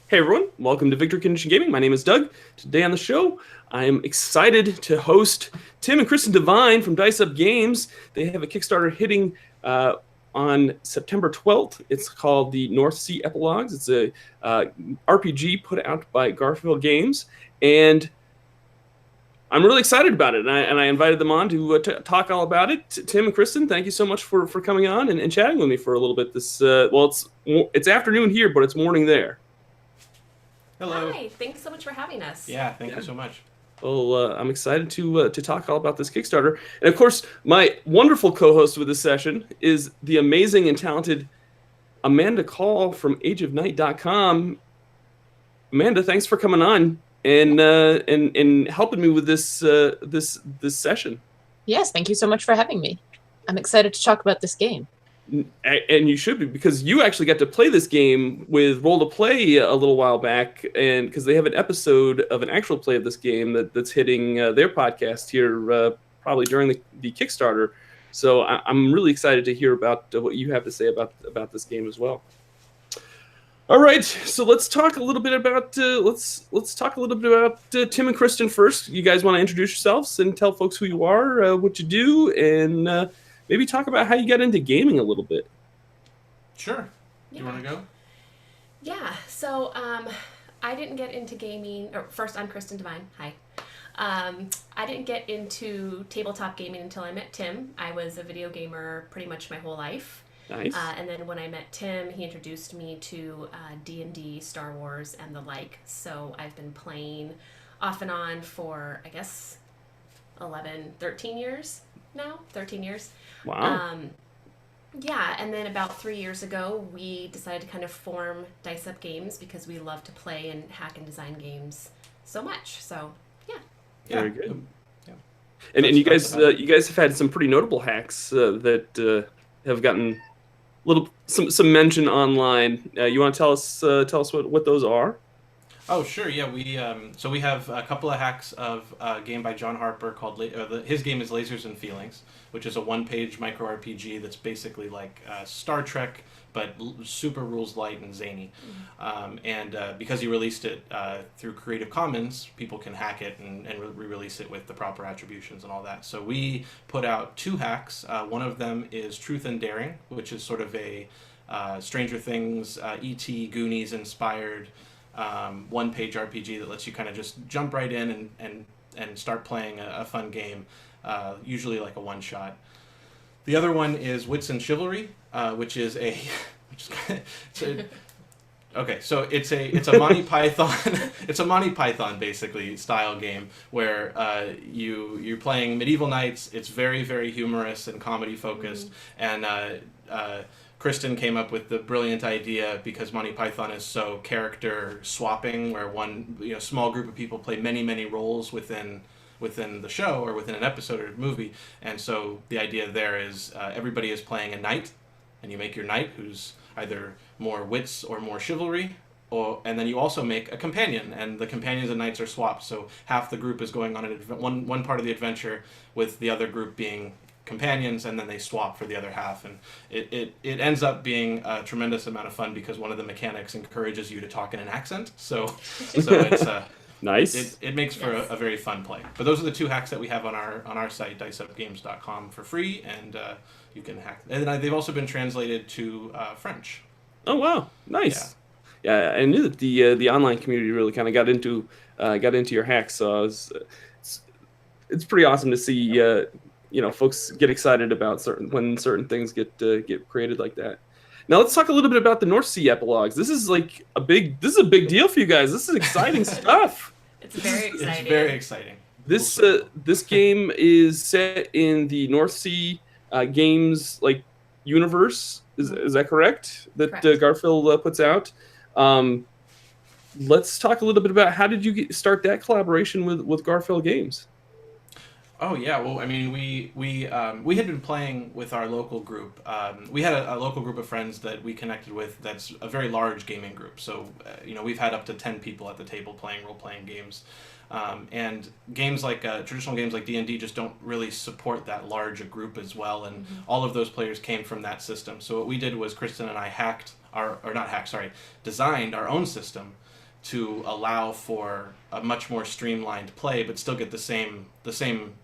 Hey everyone, welcome to Victory Condition Gaming. My name is Doug. Today on the show, I am excited to host Tim and Kristin Devine from Dice Up Games. They have a Kickstarter hitting on September 12th. It's called the North Sea Epilogues. It's a RPG put out by Garphill Games, and I'm really excited about it. And I invited them on to talk all about it. Tim and Kristin, thank you so much for coming on and chatting with me for a little bit. It's afternoon here, but it's morning there. Hello. Hi, thanks so much for having us. Yeah, thank you so much. Well, I'm excited to talk all about this Kickstarter. And of course, my wonderful co-host with this session is the amazing and talented Amanda Kahl from ageofnight.com. Amanda, thanks for coming on and helping me with this session. Yes, thank you so much for having me. I'm excited to talk about this game. And you should be, because you actually got to play this game with Roll to Play a little while back, and because they have an episode of an actual play of this game that's hitting their podcast here probably during the Kickstarter. So I'm really excited to hear about what you have to say about this game as well. All right, so let's talk a little bit about Tim and Kristin first. You guys want to introduce yourselves and tell folks who you are, what you do, and maybe talk about how you got into gaming a little bit. Sure. Do you want to go? Yeah, so I didn't get into gaming, or first, I'm Kristin Devine. Hi. I didn't get into tabletop gaming until I met Tim. I was a video gamer pretty much my whole life. Nice. And then when I met Tim, he introduced me to D&D, Star Wars, and the like. So I've been playing off and on for, I guess, 13 years now. 13 years. Wow. Yeah, and then about 3 years ago, we decided to kind of form Dice Up Games because we love to play and hack and design games so much. So, yeah. Very good. Yeah. And you guys have had some pretty notable hacks that have gotten some mention online. You want to tell us what those are? Oh, sure. Yeah, we have a couple of hacks of a game by John Harper called his game is Lasers and Feelings, which is a one-page micro RPG that's basically like Star Trek, but super rules light and zany. Mm-hmm. Because he released it through Creative Commons, people can hack it and re-release it with the proper attributions and all that. So we put out two hacks. One of them is Truth and Daring, which is sort of a Stranger Things, E.T., Goonies inspired one-page RPG that lets you kind of just jump right in and start playing a fun game, usually like a one-shot. The other one is Wits and Chivalry, which is okay, so it's a Monty Python it's a Monty Python basically style game where you're playing medieval knights. It's very, very humorous and comedy focused, and Kristin came up with the brilliant idea because Monty Python is so character swapping, where one small group of people play many roles within the show or within an episode or movie, and so the idea there is everybody is playing a knight, and you make your knight who's either more wits or more chivalry, and then you also make a companion, and the companions and knights are swapped. So half the group is going on one part of the adventure with the other group being companions, and then they swap for the other half, and it ends up being a tremendous amount of fun because one of the mechanics encourages you to talk in an accent. So it's nice. It makes for a very fun play. But those are the two hacks that we have on our site, diceupgames.com, for free, and you can hack. And they've also been translated to French. Oh wow, nice. Yeah, I knew that the online community really kind of got into your hacks. So it's pretty awesome to see folks get excited about when certain things get created like that. Now let's talk a little bit about the North Sea Epilogues. This is a big deal for you guys. This is exciting stuff. It's very exciting. It's very exciting. This game is set in the North Sea Games universe. Is that correct? That Correct. Garphill puts out. Let's talk a little bit about how did you start that collaboration with Garphill Games? Oh yeah, well, I mean, we had been playing with our local group. We had a local group of friends that we connected with. That's a very large gaming group. So we've had up to 10 people at the table playing role-playing games. And games like traditional games like D&D just don't really support that large a group as well, and all of those players came from that system. So what we did was Kristin and I hacked designed our own system to allow for a much more streamlined play, but still get the same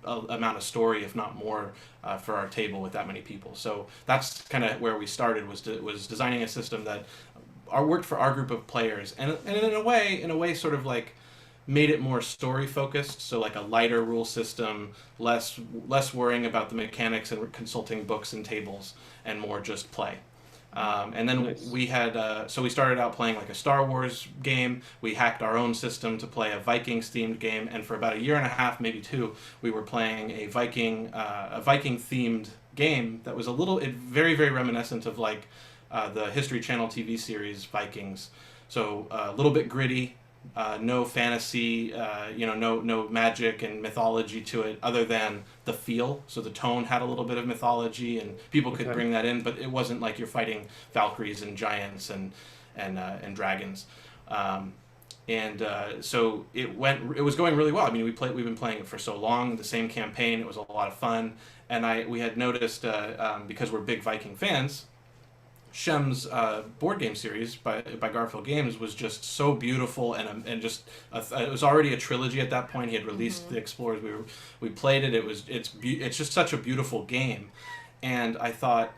amount of story, if not more, for our table with that many people. So that's kind of where we started, was designing a system that worked for our group of players, and in a way sort of like made it more story focused. So like a lighter rule system, less worrying about the mechanics and consulting books and tables, and more just play. And then Nice. we had, so we started out playing like a Star Wars game. We hacked our own system to play a Vikings themed game, and for about a year and a half, maybe 2, we were playing a Viking themed game that was very, very reminiscent of like the History Channel TV series Vikings. So a little bit gritty, no fantasy, no magic and mythology to it, other than the feel. So the tone had a little bit of mythology, and people could bring that in, but it wasn't like you're fighting Valkyries and giants and dragons. So it was going really well. I mean, we've been playing it for so long, the same campaign. It was a lot of fun, and we had noticed because we're big Viking fans, Shem's board game series by Garphill Games was just so beautiful, and it was already a trilogy at that point. He had released the Explorers. We played it. It's just such a beautiful game, and I thought,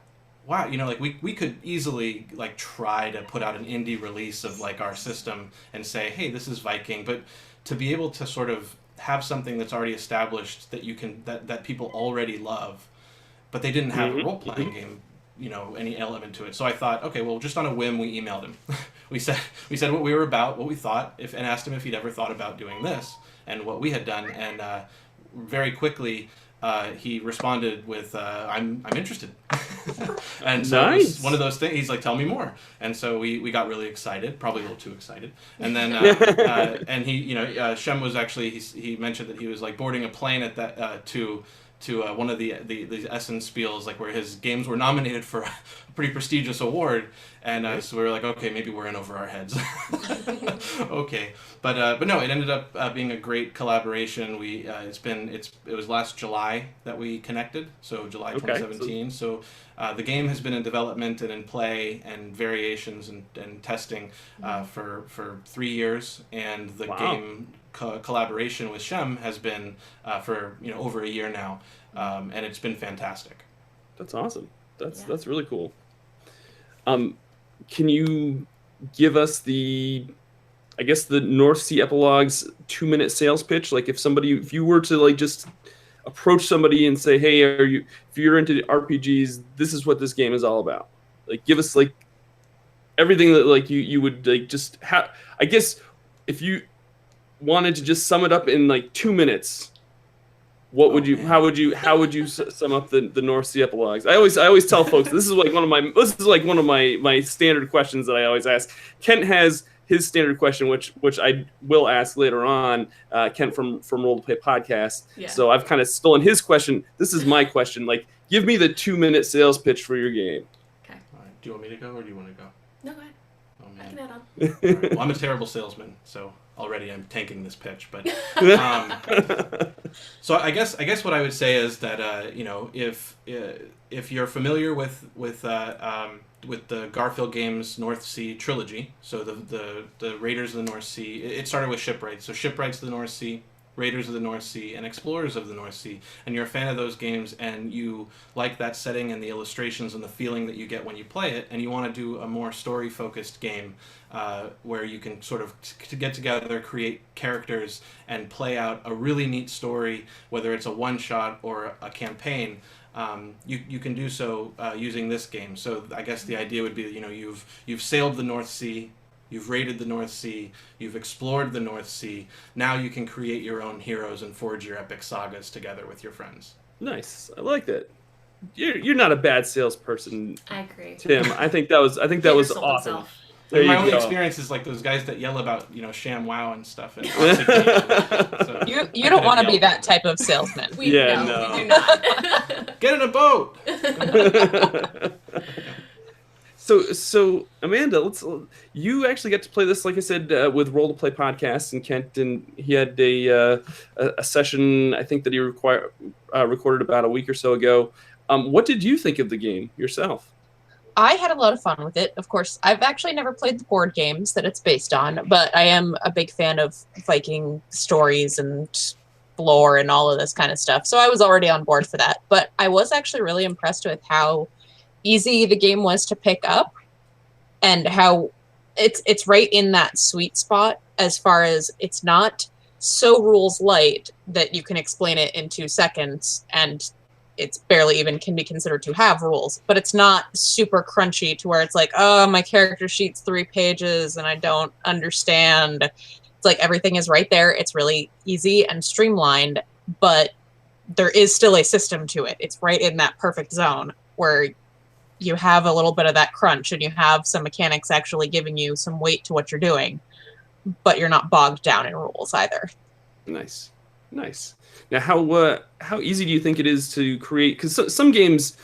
wow, like we could easily like try to put out an indie release of like our system and say, hey, this is Viking, but to be able to sort of have something that's already established that people already love, but they didn't have a role playing game, any element to it. So I thought, okay, well, just on a whim, we emailed him. we said what we were about, what we thought, and asked him if he'd ever thought about doing this and what we had done. And very quickly, he responded with, I'm interested. And so it was one of those things. He's like, tell me more. And so we got really excited, probably a little too excited. And then, and he, Shem was actually, he mentioned that he was like boarding a plane at that, to one of the Essen Spiels, like where his games were nominated for a pretty prestigious award, and so we were like, okay, maybe we're in over our heads. Okay, but no, it ended up being a great collaboration. It was last July that we connected, so July 2017. So the game has been in development and in play and variations and testing for 3 years, and the game collaboration with Shem has been for over a year now, and it's been fantastic. That's awesome. That's really cool. Can you give us the North Sea Epilogues 2-minute sales pitch? Like if you were to like just approach somebody and say, hey, if you're into RPGs, this is what this game is all about. Like give us like everything that like you would like just have. I guess if you wanted to just sum it up in like 2 minutes, how would you sum up the North Sea Epilogues? I always tell folks this is like one of my standard questions that I always ask. Kent has his standard question, which I will ask later on. Kent from Roll to Play Podcast. Yeah. So I've kind of stolen his question. This is my question. Like, give me the 2-minute sales pitch for your game. Okay. All right. Do you want me to go or do you want to go? No, go ahead. Oh man. I can add on. All right. Well, I'm a terrible salesman, so already I'm tanking this pitch, but so I guess what I would say is that if you're familiar with the Garphill Games North Sea trilogy, so the Raiders of the North Sea, it started with Shipwrights, so Shipwrights of the North Sea, Raiders of the North Sea, and Explorers of the North Sea, and you're a fan of those games and you like that setting and the illustrations and the feeling that you get when you play it, and you want to do a more story-focused game where you can sort of get together, create characters, and play out a really neat story, whether it's a one-shot or a campaign, you can do so using this game. So I guess the idea would be that, you've sailed the North Sea, you've raided the North Sea, you've explored the North Sea. Now you can create your own heroes and forge your epic sagas together with your friends. Nice. I like that. You're not a bad salesperson. I agree. Tim, I think that was awesome. My only experience is like those guys that yell about Sham Wow and stuff. And so, you don't want to be that type of salesman. We do not. Get in a boat. So Amanda, you actually get to play this, like I said, with Roll to Play Podcast, and Kent, and he had a session I think that he recorded about a week or so ago. What did you think of the game yourself? I had a lot of fun with it. Of course, I've actually never played the board games that it's based on, but I am a big fan of Viking stories and lore and all of this kind of stuff. So I was already on board for that. But I was actually really impressed with how easy the game was to pick up and how it's right in that sweet spot as far as it's not so rules light that you can explain it in 2 seconds and it's barely even can be considered to have rules, but it's not super crunchy to where it's like, oh, my character sheet's 3 pages and I don't understand. It's like everything is right there. It's really easy and streamlined, but there is still a system to it. It's right in that perfect zone where you have a little bit of that crunch and you have some mechanics actually giving you some weight to what you're doing, but you're not bogged down in rules either. Nice. Now, how easy do you think it is to create? Because some games,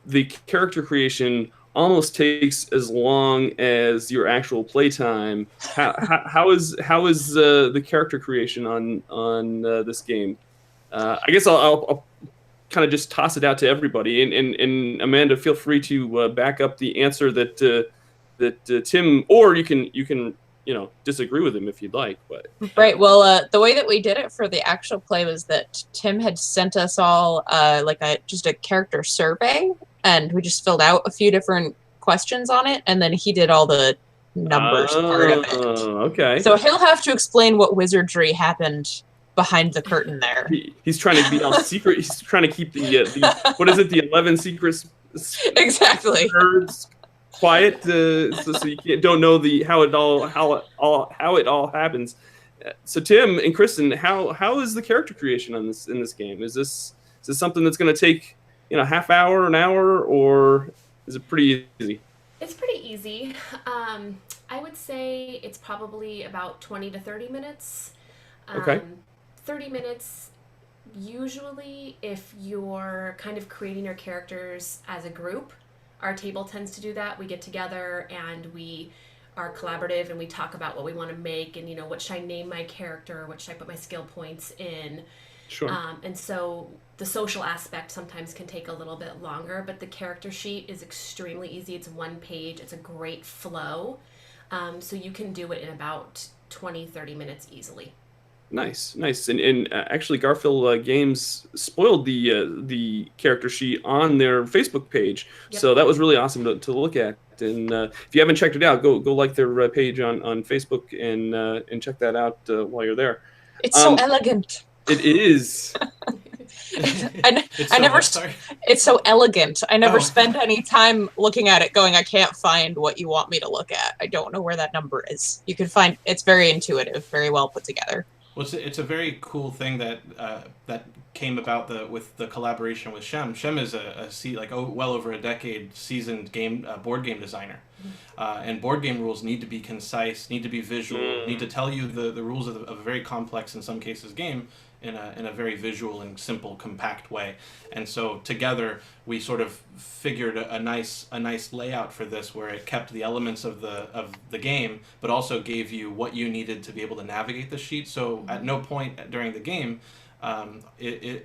the character creation almost takes as long as your actual playtime. How is the character creation on this game? I guess I'll kind of just toss it out to everybody, and Amanda, feel free to back up the answer that Tim, or you can disagree with him if you'd like. But right. Well, the way that we did it for the actual play was that Tim had sent us all just a character survey, and we just filled out a few different questions on it, and then he did all the numbers part of it. Okay. So he'll have to explain what wizardry happened behind the curtain there. He's trying to be all secret. He's trying to keep the what is it? The 11 secrets. Exactly. Quiet, so you don't know how it all happens. So Tim and Kristin, how is the character creation in this game? Is this something that's going to take half hour, an hour, or is it pretty easy? It's pretty easy. I would say it's probably about 20 to 30 minutes. Okay. 30 minutes. Usually, if you're kind of creating your characters as a group. Our table tends to do that. We get together and we are collaborative and we talk about what we want to make and, what should I name my character? What should I put my skill points in? Sure. And so the social aspect sometimes can take a little bit longer, but the character sheet is extremely easy. It's 1 page. It's a great flow. So you can do it in about 20, 30 minutes easily. Nice. And actually, Garphill Games spoiled the character sheet on their Facebook page, yep. So that was really awesome to look at. And if you haven't checked it out, go like their page on Facebook and check that out while you're there. It's so elegant. It is. It's so elegant. I never spend any time looking at it going, I can't find what you want me to look at. I don't know where that number is. You can find, it's very intuitive, very well put together. Well, it's a very cool thing that came about with the collaboration with Shem. Shem is well over a decade seasoned board game designer, and board game rules need to be concise, need to be visual, need to tell you the rules of a very complex, in some cases, game in a very visual and simple, compact way. And so together we sort of figured a nice layout for this, where it kept the elements of the game, but also gave you what you needed to be able to navigate the sheet. So at no point during the game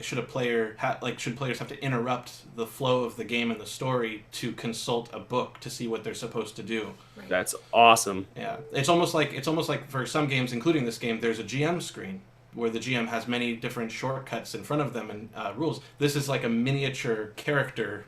should players have to interrupt the flow of the game and the story to consult a book to see what they're supposed to do. Right. That's awesome. Yeah, it's almost like for some games, including this game, there's a GM screen where the GM has many different shortcuts in front of them and rules. This is like a miniature character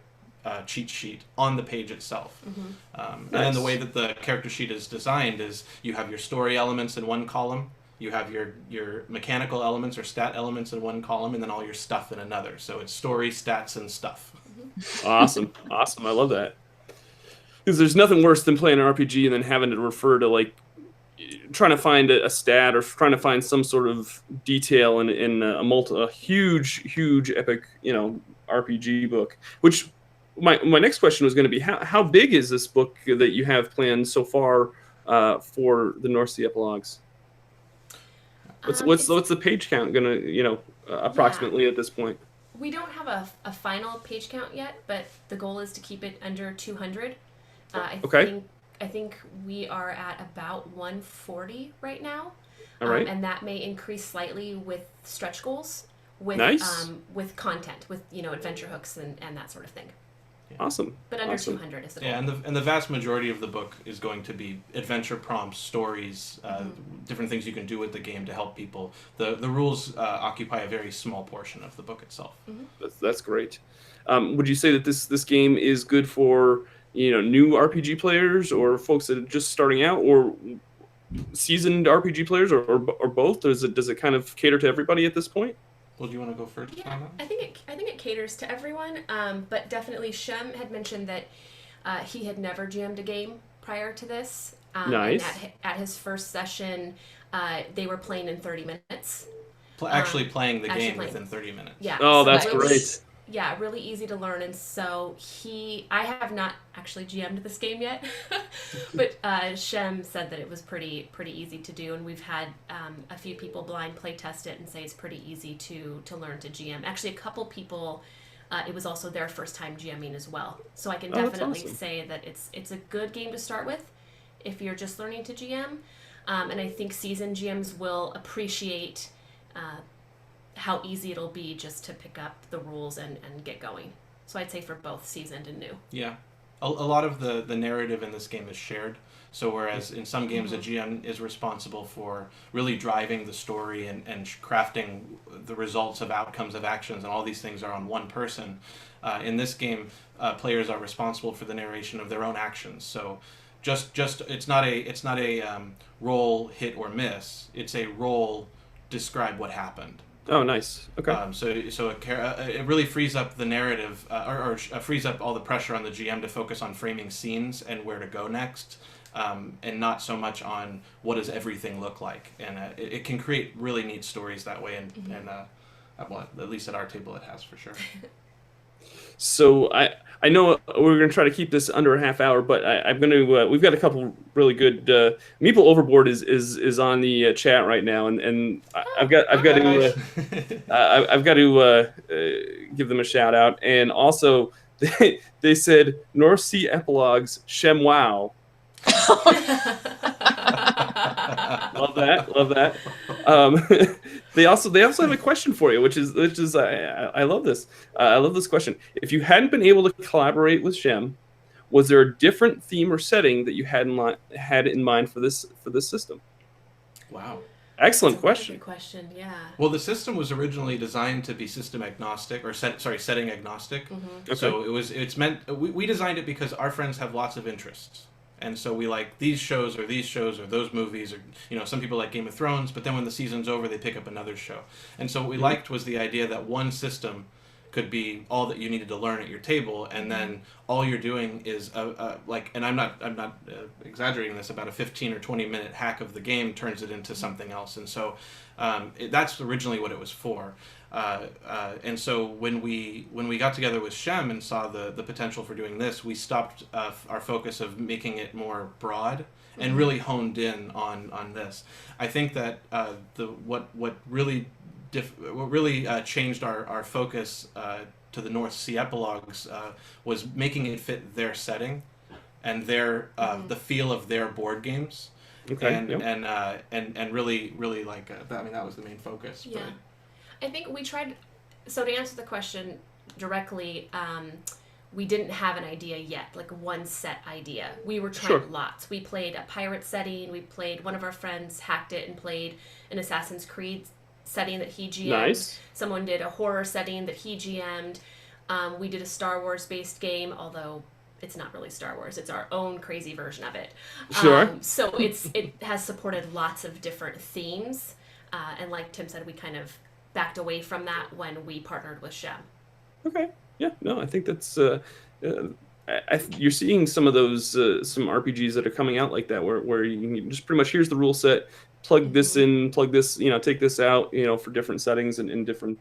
cheat sheet on the page itself. Mm-hmm. And then the way that the character sheet is designed is you have your story elements in one column, you have your mechanical elements or stat elements in one column, and then all your stuff in another. So it's story, stats, and stuff. Mm-hmm. Awesome. I love that. Because there's nothing worse than playing an RPG and then having to refer to trying to find a stat or trying to find some sort of detail in a huge epic RPG book. Which my next question was going to be, how big is this book that you have planned so far for the North Sea Epilogues? What's the page count gonna approximately at this point? We don't have a final page count yet, but the goal is to keep it under 200. I think we are at about 140 right now. All right. And that may increase slightly with stretch goals, with nice. With content, with adventure hooks and that sort of thing. Awesome. But under Awesome. 200 is the goal. Yeah, and the vast majority of the book is going to be adventure prompts, stories, different things you can do with the game to help people. The rules occupy a very small portion of the book itself. That's great. Would you say that this game is good for new RPG players or folks that are just starting out, or seasoned RPG players, or both? Does it kind of cater to everybody at this point? Well, do you want to go first? Yeah, I think it caters to everyone, but definitely Shem had mentioned that he had never GM'd a game prior to this. Nice. And at his first session, they were playing in 30 minutes. Actually playing the actually game playing. within 30 minutes. Yeah. Oh, so that's really- great. Yeah, really easy to learn, and so I have not actually GM'd this game yet, but Shem said that it was pretty easy to do, and we've had a few people blind play test it and say it's pretty easy to learn to GM. Actually, a couple people, it was also their first time GMing as well, so I can that's definitely awesome. say that it's a good game to start with if you're just learning to GM, and I think seasoned GMs will appreciate how easy it'll be just to pick up the rules and get going. So I'd say for both seasoned and new. Yeah. A lot of the narrative in this game is shared. So whereas in some games a GM is responsible for really driving the story and crafting the results of outcomes of actions, and all these things are on one person, in this game players are responsible for the narration of their own actions. So just it's not a roll, hit, or miss. It's a roll, describe what happened. Oh, nice. Okay. So it really frees up the narrative, or frees up all the pressure on the GM to focus on framing scenes and where to go next, and not so much on what does everything look like. And it can create really neat stories that way. And well, at least at our table, it has for sure. So I know we're going to try to keep this under a half hour, but I'm going to. We've got a couple really good. Meeple Overboard is on the chat right now, and I've got to give them a shout out. And also, they said North Sea Epilogues Shem Wow. Love that. They also have a question for you, which is I love this. I love this question. If you hadn't been able to collaborate with Shem, was there a different theme or setting that you had in mind for this system? Wow. Excellent That's a question. Good question. Yeah. Well, the system was originally designed to be system agnostic, or setting agnostic. Okay. So it's meant. We designed it because our friends have lots of interests. And so we like these shows or those movies, or some people like Game of Thrones, but then when the season's over, they pick up another show. And so what we liked was the idea that one system could be all that you needed to learn at your table, and then all you're doing is and I'm not exaggerating this, about a 15 or 20 minute hack of the game turns it into something else. And so that's originally what it was for. And so when we got together with Shem and saw the potential for doing this, we stopped our focus of making it more broad and really honed in on this. I think that what really changed our focus to the North Sea Epilogues was making it fit their setting and their the feel of their board games. Okay. And really like that was the main focus. Yeah. But, I think we tried. So to answer the question directly, we didn't have an idea yet, like one set idea. We were trying lots. We played a pirate setting. We played, one of our friends hacked it and played an Assassin's Creed setting that he GM'd. Nice. Someone did a horror setting that he GM'd. We did a Star Wars based game, although it's not really Star Wars. It's our own crazy version of it. Sure. So it has supported lots of different themes. And like Tim said, we kind of backed away from that when we partnered with Shem. Okay. Yeah. No, I think that's. You're seeing some of those some RPGs that are coming out like that, where you can just pretty much, here's the rule set, plug this in, plug this, take this out, for different settings and different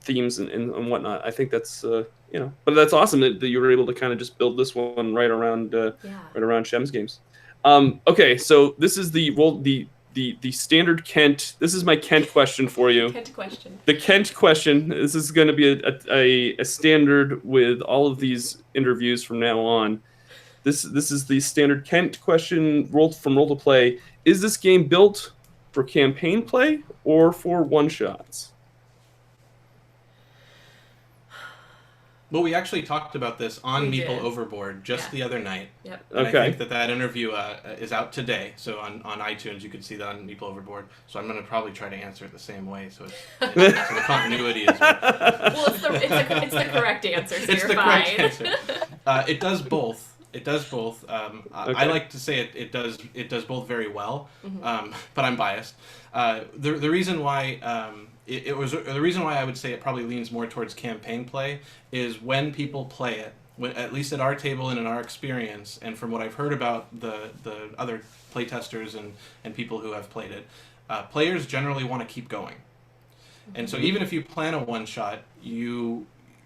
themes and whatnot. I think that's but that's awesome that you were able to kind of just build this one right around Shem's games. Okay, so this is the standard Kent. This is my Kent question for you. Kent question. The Kent question. This is going to be a standard with all of these interviews from now on. This is the standard Kent question. Roll to play. Is this game built for campaign play or for one shots? Well, we actually talked about this on We Meeple did. Overboard just Yeah. the other night. Yep. And Okay. I think that interview is out today. So on iTunes, you can see that on Meeple Overboard. So I'm going to probably try to answer it the same way. So so the continuity is. Well, it's the correct answer, so It's you're the fine. correct answer. It does both. It does both. I like to say it does both very well, but I'm biased. The reason why the reason why I would say it probably leans more towards campaign play is when people play it, at least at our table and in our experience, and from what I've heard about the other playtesters and people who have played it, players generally want to keep going. And so even if you plan a one-shot,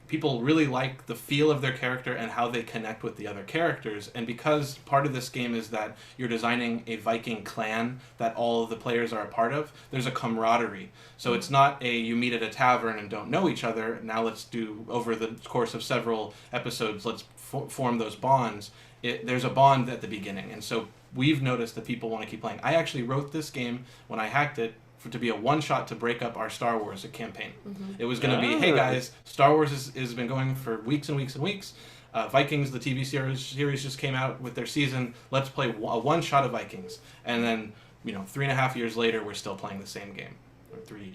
people really like the feel of their character and how they connect with the other characters. And because part of this game is that you're designing a Viking clan that all of the players are a part of, there's a camaraderie. So it's not you meet at a tavern and don't know each other. Now let's do, over the course of several episodes, let's form those bonds. There's a bond at the beginning. And so we've noticed that people want to keep playing. I actually wrote this game when I hacked it to be a one-shot to break up our Star Wars campaign. It was going to be, hey guys, Star Wars has been going for weeks and weeks and weeks. Vikings, the TV series just came out with their season. Let's play a one-shot of Vikings. And then, 3.5 years later, we're still playing the same game. Or 3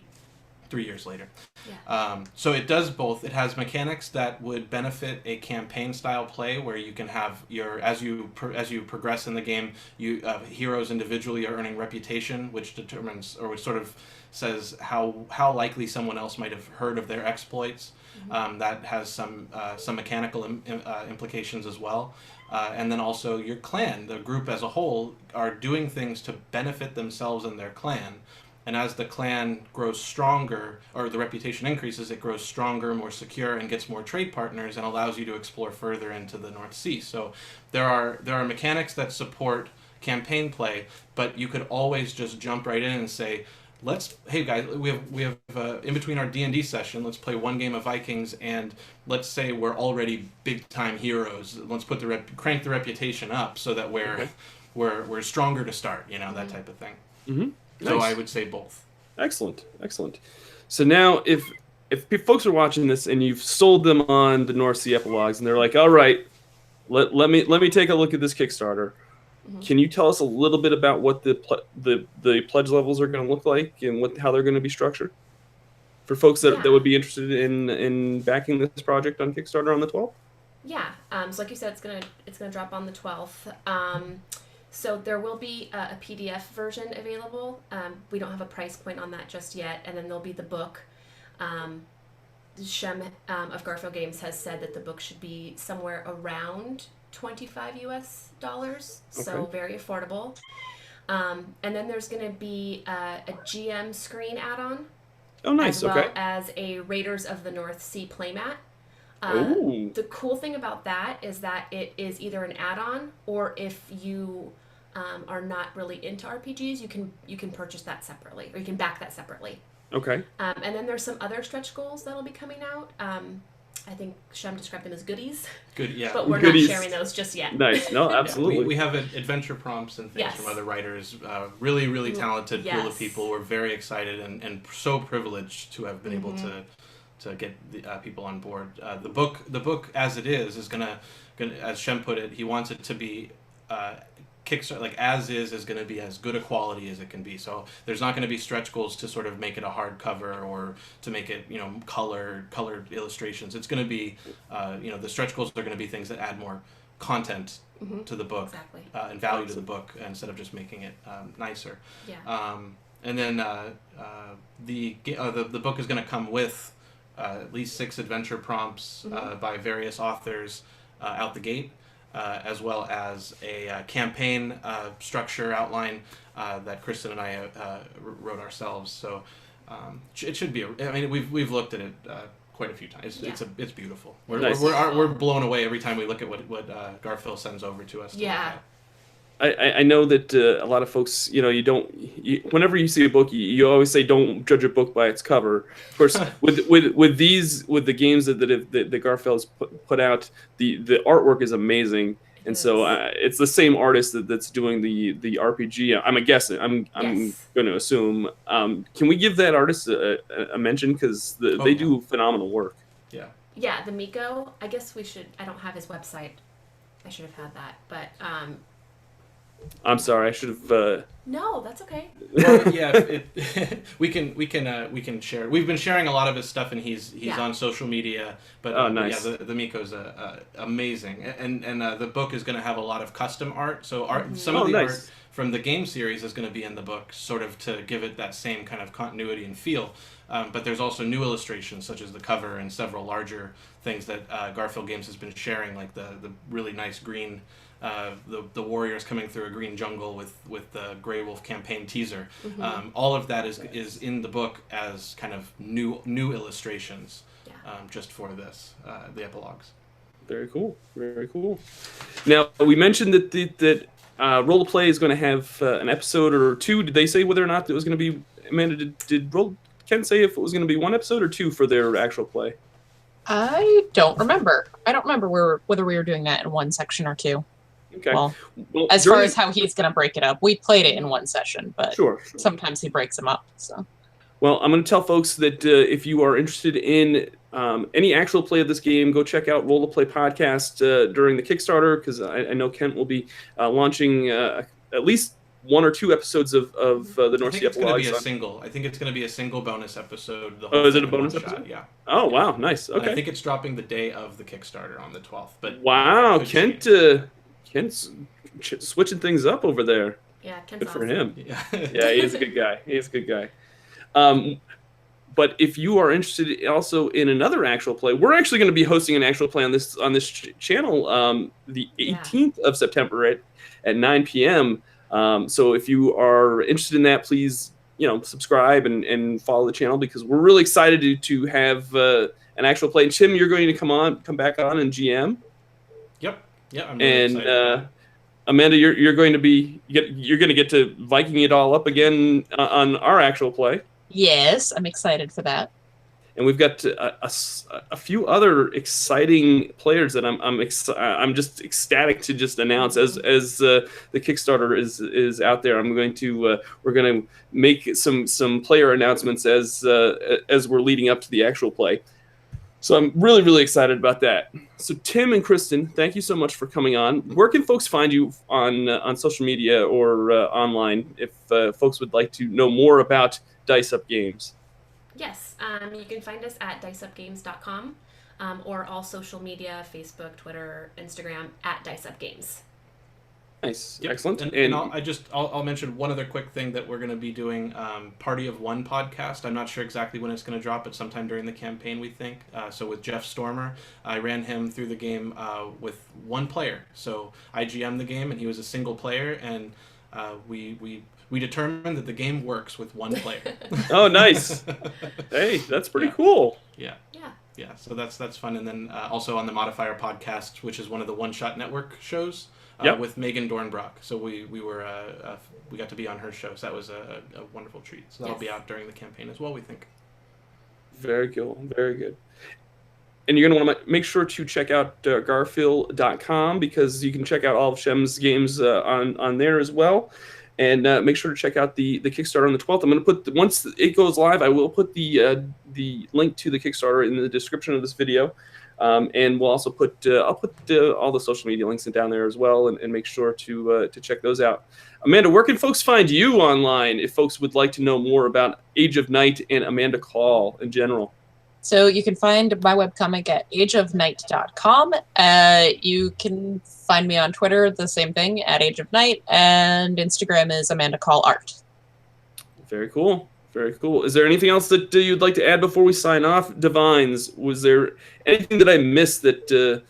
years later. Yeah. So it does both. It has mechanics that would benefit a campaign-style play where you can have as you progress in the game, heroes individually are earning reputation, which determines or which sort of says how likely someone else might have heard of their exploits. That has some mechanical implications as well. And then also your clan, the group as a whole, are doing things to benefit themselves and their clan. And as the clan grows stronger, or the reputation increases, it grows stronger, more secure, and gets more trade partners, and allows you to explore further into the North Sea. So there are mechanics that support campaign play, but you could always just jump right in and say, hey guys, we have in between our D&D session, let's play one game of Vikings, and let's say we're already big time heroes. Let's put crank the reputation up so that we're stronger to start. That type of thing. Mm-hmm. So Nice. I would say both. Excellent. So now, if folks are watching this and you've sold them on the North Sea Epilogues, and they're like, "All right, let me take a look at this Kickstarter," can you tell us a little bit about what the pledge levels are going to look like and how they're going to be structured for folks that would be interested in backing this project on Kickstarter on the 12th? Yeah. So like you said, it's gonna drop on the 12th. So there will be a PDF version available. We don't have a price point on that just yet. And then there'll be the book. Shem of Garphill Games has said that the book should be somewhere around $25 US. So very affordable. And then there's going to be a GM screen add-on. Oh, nice. As well Okay. as a Raiders of the North Sea playmat. Ooh. The cool thing about that is that it is either an add-on, or if you are not really into RPGs, you can purchase that separately, or you can back that separately. Okay. And then there's some other stretch goals that'll be coming out. I think Shem described them as goodies. Good, yeah. But we're Goodies. not sharing those just yet. Nice. No, absolutely. We have adventure prompts and things Yes. from other writers. Really, really talented pool of Yes. people. We're very excited and so privileged to have been able to get the people on board. The book as it is gonna, as Shem put it, he wants it to be Kickstarter, like as is going to be as good a quality as it can be. So there's not going to be stretch goals to sort of make it a hardcover or to make it, colored illustrations. It's going to be, the stretch goals are going to be things that add more content to the book. Exactly. And value to the book instead of just making it nicer. Yeah. And then the book is going to come with at least 6 adventure prompts by various authors out the gate. As well as a campaign structure outline that Kristin and I wrote ourselves. So it should be. We've looked at it quite a few times. It's beautiful. We're blown away every time we look at what Garphill sends over to us. Yeah. I know that a lot of folks, whenever you see a book, you always say don't judge a book by its cover. Of course, with the games that Garphill has put out, the artwork is amazing, and so it's the same artist that's doing the RPG. I'm guessing. I'm going to assume. Can we give that artist a mention, because they do phenomenal work? Yeah. Yeah, the Miko. I guess we should. I don't have his website. I should have had that, but I'm sorry, I should have. no, that's okay. Well, yeah, we can share. We've been sharing a lot of his stuff, and he's on social media. But nice. Yeah, the Miko's amazing, and the book is going to have a lot of custom art. So some of the art from the game series is going to be in the book, sort of to give it that same kind of continuity and feel. But there's also new illustrations, such as the cover and several larger things that Garphill Games has been sharing, like the really nice green, the warriors coming through a green jungle with the Grey Wolf campaign teaser. All of that is in the book as kind of new illustrations, just for this, the epilogues. Very cool. Very cool. Now, we mentioned that Roll to Play is going to have an episode or two. Did they say whether or not it was going to be, Amanda, did Ken say if it was going to be one episode or two for their actual play? I don't remember. I don't remember whether we were doing that in one section or two. Okay. Well, as far as how he's going to break it up, we played it in one session, but sure. Sometimes he breaks them up. So. Well, I'm going to tell folks that if you are interested in any actual play of this game, go check out Roll to Play podcast during the Kickstarter, because I know Kent will be launching at least one or two episodes of the North Sea Epilogues. I think it's going to be a single bonus episode. Is it a bonus episode? Yeah. Oh, wow. Nice. Okay. And I think it's dropping the day of the Kickstarter on the 12th. But wow. Kent's switching things up over there. Yeah, Kent's good for him. Yeah. Yeah, he is a good guy. He is a good guy. But if you are interested also in another actual play, we're actually going to be hosting an actual play on this channel the 18th of September at 9 p.m. So if you are interested in that, please subscribe and follow the channel, because we're really excited to have an actual play. And Tim, you're going to come back on and GM. Yep. Yeah. I'm really excited. Amanda, you're going to get to Viking it all up again on our actual play. Yes, I'm excited for that. And we've got a few other exciting players that I'm just ecstatic to just announce as the Kickstarter is out there. We're going to make some player announcements as we're leading up to the actual play. So I'm really, really excited about that. So Tim and Kristin, thank you so much for coming on. Where can folks find you on social media or online if folks would like to know more about Dice Up Games? Yes, you can find us at diceupgames.com or all social media, Facebook, Twitter, Instagram, at Dice Up Games. Nice. Yep. Excellent. And I'll mention one other quick thing that we're going to be doing, Party of One podcast. I'm not sure exactly when it's going to drop, but sometime during the campaign, we think. So with Jeff Stormer, I ran him through the game with one player. So I GM'd the game, and he was a single player, and we determined that the game works with one player. Oh, nice. Hey, that's pretty cool. Yeah. So that's fun. And then also on the Modifier podcast, which is one of the OneShot Network shows. With Megan Dornbrock. So we got to be on her show. So that was a wonderful treat. So that'll be out during the campaign as well, we think. Very cool. Very good. And you're going to want to make sure to check out Garphill.com, because you can check out all of Shem's games on there as well. And make sure to check out the Kickstarter on the 12th. I'm going to put, once it goes live, I will put the link to the Kickstarter in the description of this video. And we'll also put I'll put all the social media links down there as well, and make sure to check those out. Amanda, where can folks find you online if folks would like to know more about Age of Night and Amanda Kahl in general? So you can find my webcomic at ageofnight.com. You can find me on Twitter, the same thing, at Age of Night, and Instagram is Amanda Kahl Art. Very cool. Very cool. Is there anything else that you'd like to add before we sign off? Divines, was there anything that I missed that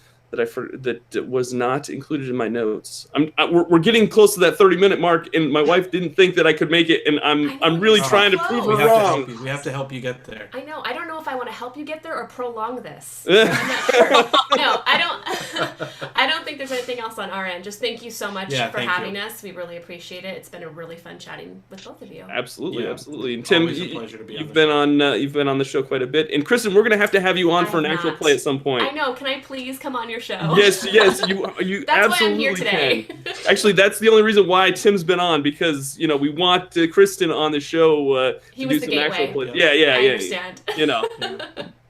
was not included in my notes? We're getting close to that 30-minute mark, and my wife didn't think that I could make it, and I'm really trying to prove her wrong. We have to help you get there. I know. I don't know if I want to help you get there or prolong this. I'm not sure. No, I don't think there's anything else on our end. Just thank you so much for having us. We really appreciate it. It's been a really fun chatting with both of you. Absolutely. And Tim, always a pleasure to be you've been on the show quite a bit. And Kristin, we're going to have you on for an actual play at some point. I know. Can I please come on your show? Yes, you That's absolutely why I'm here today. can. Actually, that's the only reason why Tim's been on, because we want Kristin on the show he to was do the some gateway. actual play. Yeah. I understand.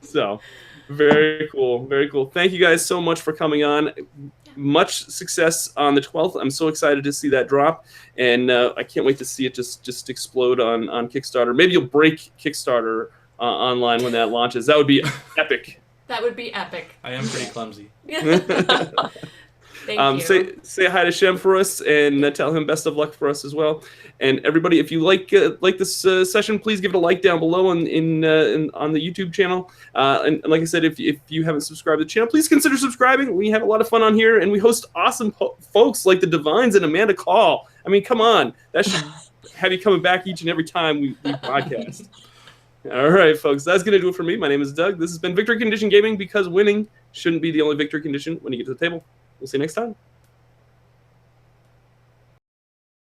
So Very cool. Very cool. Thank you guys so much for coming on. Much success on the 12th. I'm so excited to see that drop, and I can't wait to see it just explode on Kickstarter. Maybe you'll break Kickstarter online when that launches. That would be epic. That would be epic. I am pretty clumsy. Thank you. Say hi to Shem for us, and tell him best of luck for us as well. And everybody, if you like this session, please give it a like down below on the YouTube channel. And like I said, if you haven't subscribed to the channel, please consider subscribing. We have a lot of fun on here, and we host awesome folks like the Devines and Amanda Kahl. I mean, come on, that should have you coming back each and every time we podcast. All right, folks, that's going to do it for me. My name is Doug. This has been Victory Condition Gaming, because winning shouldn't be the only victory condition when you get to the table. We'll see you next time.